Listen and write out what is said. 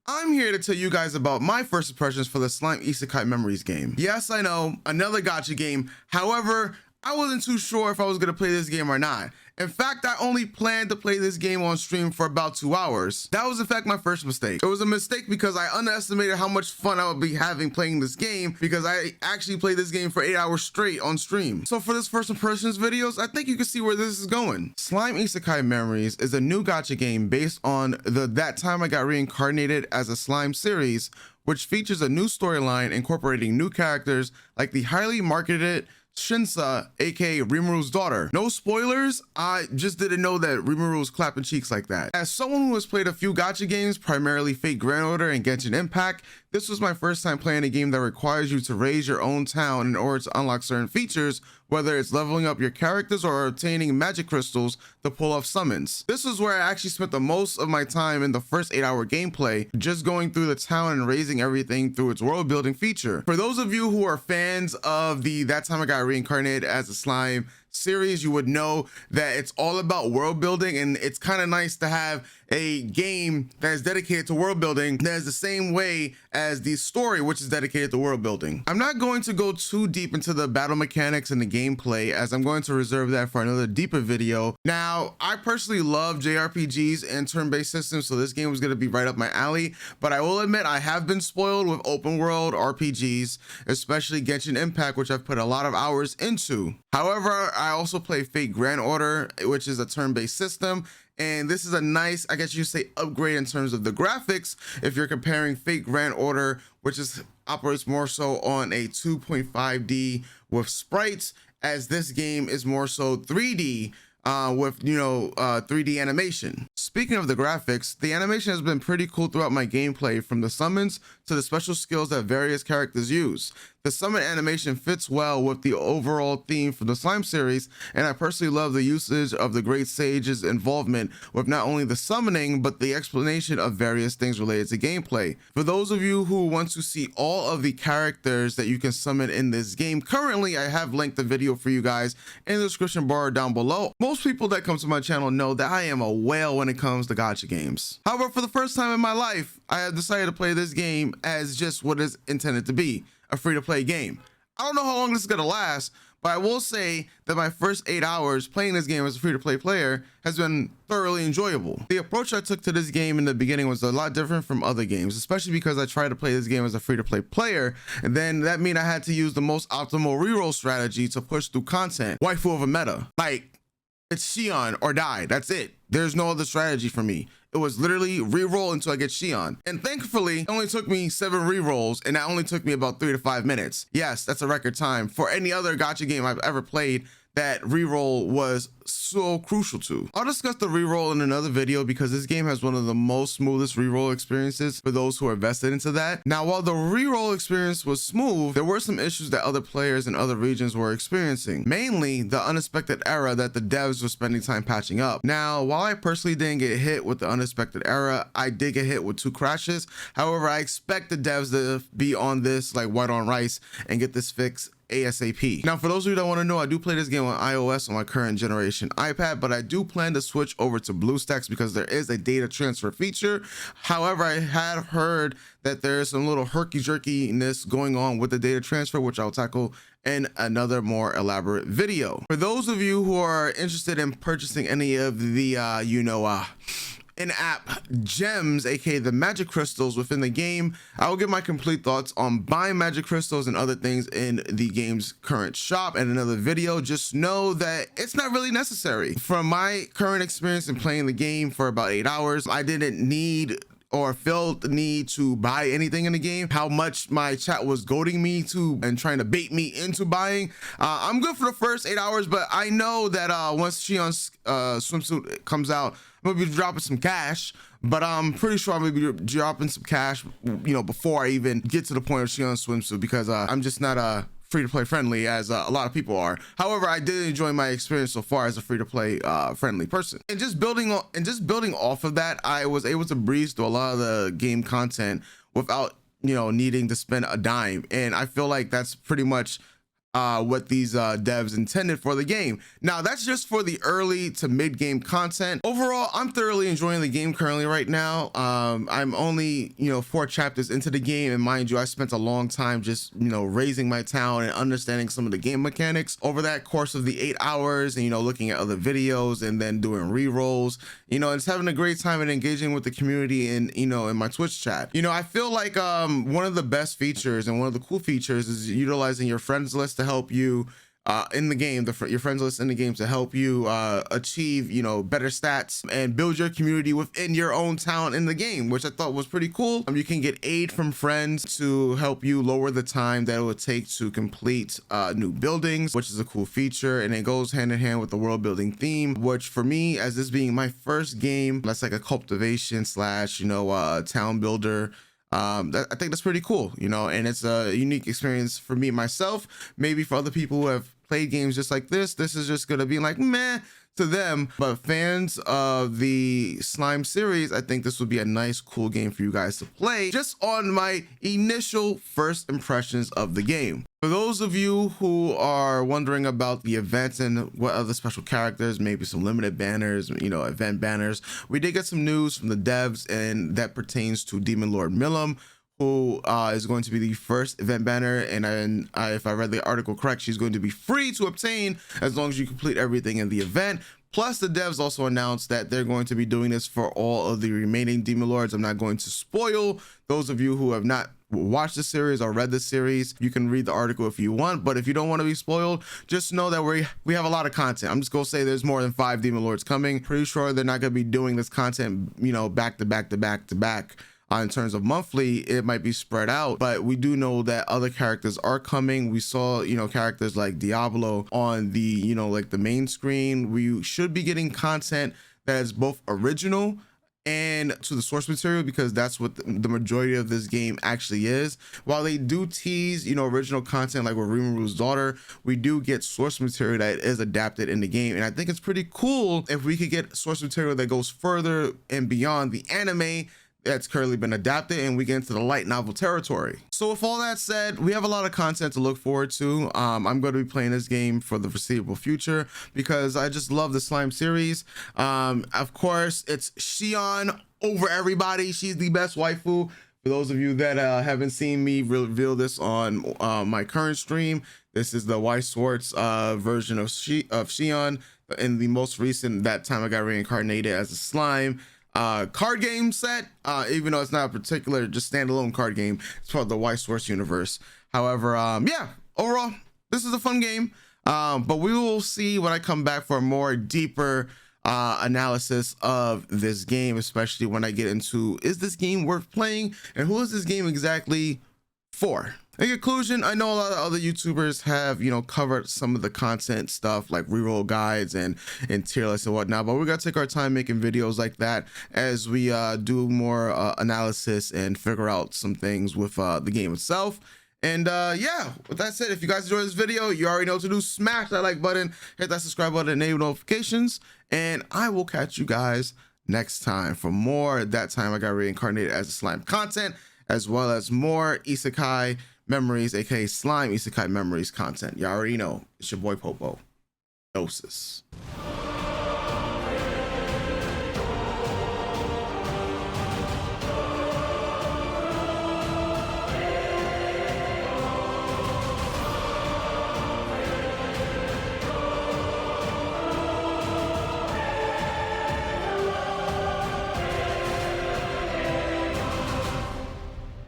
I'm here to tell you guys about my first impressions for the Slime Isekai Memories game. Yes, I know, another gacha game. However, I wasn't too sure if I was gonna play this game or not. In fact, I only planned to play this game on stream for about 2 hours. That was in fact my first mistake. It was a mistake because I underestimated how much fun I would be having playing this game because I actually played this game for 8 hours straight on stream. So for this first impressions videos, I think you can see where this is going. Slime Isekai Memories is a new gacha game based on the That Time I Got Reincarnated as a Slime series, which features a new storyline incorporating new characters like the highly marketed Shinsa, aka Rimuru's daughter. No spoilers, I just didn't know that Rimuru was clapping cheeks like that. As someone who has played a few gacha games, primarily Fate Grand Order and Genshin Impact, this was my first time playing a game that requires you to raise your own town in order to unlock certain features, whether it's leveling up your characters or obtaining magic crystals to pull off summons. This is where I actually spent the most of my time in the first 8-hour gameplay, just going through the town and raising everything through its world building feature. For those of you who are fans of the That Time I Got Reincarnated as a Slime series, you would know that it's all about world building, and it's kind of nice to have a game that is dedicated to world building that is the same way as the story, which is dedicated to world building. I'm not going to go too deep into the battle mechanics and the gameplay, as I'm going to reserve that for another deeper video. Now, I personally love JRPGs and turn-based systems, so this game was going to be right up my alley, but I will admit I have been spoiled with open world RPGs, especially Genshin Impact, which I've put a lot of hours into. However, I also play Fate Grand Order, which is a turn-based system, and this is a nice, I guess you say, upgrade in terms of the graphics if you're comparing Fate Grand Order, which operates more so on a 2.5D with sprites, as this game is more so 3D with 3D animation. Speaking of the graphics, the animation has been pretty cool throughout my gameplay, from the summons to the special skills that various characters use. The summon animation fits well with the overall theme from the Slime series, and I personally love the usage of the Great Sage's involvement with not only the summoning, but the explanation of various things related to gameplay. For those of you who want to see all of the characters that you can summon in this game, currently I have linked the video for you guys in the description bar down below. Most people that come to my channel know that I am a whale when it comes to gacha games. However, for the first time in my life, I have decided to play this game as just what it's intended to be, a free-to-play game. I don't know how long this is gonna last, but I will say that my first 8 hours playing this game as a free-to-play player has been thoroughly enjoyable. The approach I took to this game in the beginning was a lot different from other games, especially because I tried to play this game as a free-to-play player, and then that meant I had to use the most optimal reroll strategy to push through content. Waifu of a meta. Like, it's Shion or die, that's it. There's no other strategy for me. It was literally re-roll until I get Shion. And thankfully, it only took me 7 re-rolls, and that only took me about 3 to 5 minutes. Yes, that's a record time. For any other gacha game I've ever played, that re-roll was so crucial to. I'll discuss the re-roll in another video because this game has one of the most smoothest re-roll experiences for those who are vested into that. Now, while the re-roll experience was smooth, there were some issues that other players in other regions were experiencing, mainly the unexpected error that the devs were spending time patching up. Now, while I personally didn't get hit with the unexpected error, I did get hit with 2 crashes. However, I expect the devs to be on this like white on rice and get this fixed ASAP. Now, for those of you that want to know, I do play this game on iOS on my current generation iPad, but I do plan to switch over to BlueStacks because there is a data transfer feature. However, I had heard that there's some little herky-jerkiness going on with the data transfer, which I'll tackle in another more elaborate video. For those of you who are interested in purchasing any of the in-app gems, aka the magic crystals within the game, I will give my complete thoughts on buying magic crystals and other things in the game's current shop in another video. Just know that it's not really necessary. From my current experience in playing the game for about 8 hours, I didn't need or felt the need to buy anything in the game. How much my chat was goading me to and trying to bait me into buying. I'm good for the first 8 hours, but I know that once Shion's swimsuit comes out, I'm gonna be dropping some cash, but I'm pretty sure I'm gonna be dropping some cash, before I even get to the point of Shion's swimsuit, because I'm just not free-to-play friendly as a lot of people are. However, I did enjoy my experience so far as a free-to-play friendly person. And just building off of that, I was able to breeze through a lot of the game content without needing to spend a dime. And I feel like that's pretty much what these devs intended for the game. Now that's just for the early to mid game content. Overall, I'm thoroughly enjoying the game currently right now. I'm only 4 chapters into the game, and mind you, I spent a long time just raising my town and understanding some of the game mechanics over that course of the 8 hours, and looking at other videos and then doing re-rolls, and just having a great time and engaging with the community and in my Twitch chat. I feel like one of the best features and one of the cool features is utilizing your friends list to help you in the game, your friends list in the game, to help you achieve better stats and build your community within your own town in the game, which I thought was pretty cool. You can get aid from friends to help you lower the time that it would take to complete new buildings, which is a cool feature, and it goes hand in hand with the world building theme, which for me, as this being my first game that's like a cultivation slash town builder, I think that's pretty cool, and it's a unique experience for me myself. Maybe for other people who have played games just like this is just gonna be like meh to them, but fans of the Slime series, I think this would be a nice, cool game for you guys to play just on my initial first impressions of the game. For those of you who are wondering about the events and what other special characters, maybe some limited banners, event banners, we did get some news from the devs, and that pertains to Demon Lord Milim, who is going to be the first event banner, and if I read the article correct, she's going to be free to obtain as long as you complete everything in the event. Plus, the devs also announced that they're going to be doing this for all of the remaining Demon Lords. I'm not going to spoil those of you who have not watched the series or read the series. You can read the article if you want, but if you don't want to be spoiled, just know that we have a lot of content. I'm just gonna say there's more than 5 Demon Lords coming. Pretty sure they're not gonna be doing this content back to back to back to back. In terms of monthly, it might be spread out, but we do know that other characters are coming. We saw characters like Diablo on the like the main screen. We should be getting content that is both original and to the source material, because that's what the majority of this game actually is. While they do tease original content like with Rimuru's daughter, we do get source material that is adapted in the game, and I think it's pretty cool if we could get source material that goes further and beyond the anime that's currently been adapted, and we get into the light novel territory. So with all that said, we have a lot of content to look forward to. I'm going to be playing this game for the foreseeable future because I just love the Slime series. Of course, it's Shion over everybody. She's the best waifu. For those of you that haven't seen me reveal this on my current stream, this is the White Swords version of Shion in the most recent That Time I Got Reincarnated as a Slime card game set, even though it's not a particular just standalone card game. It's part of the White Source universe. However, yeah, overall this is a fun game, but we will see when I come back for a more deeper analysis of this game, especially when I get into, is this game worth playing and who is this game exactly for? In conclusion, I know a lot of other YouTubers have, covered some of the content stuff like reroll guides and tier lists and whatnot, but we're gonna take our time making videos like that as we do more analysis and figure out some things with the game itself. And yeah, with that said, if you guys enjoyed this video, you already know what to do. Smash that like button, hit that subscribe button, enable notifications, and I will catch you guys next time for more That Time I Got Reincarnated as a Slime content, as well as more Isekai Memories, aka Slime Isekai Memories content. You already know, it's your boy Popo. Doses.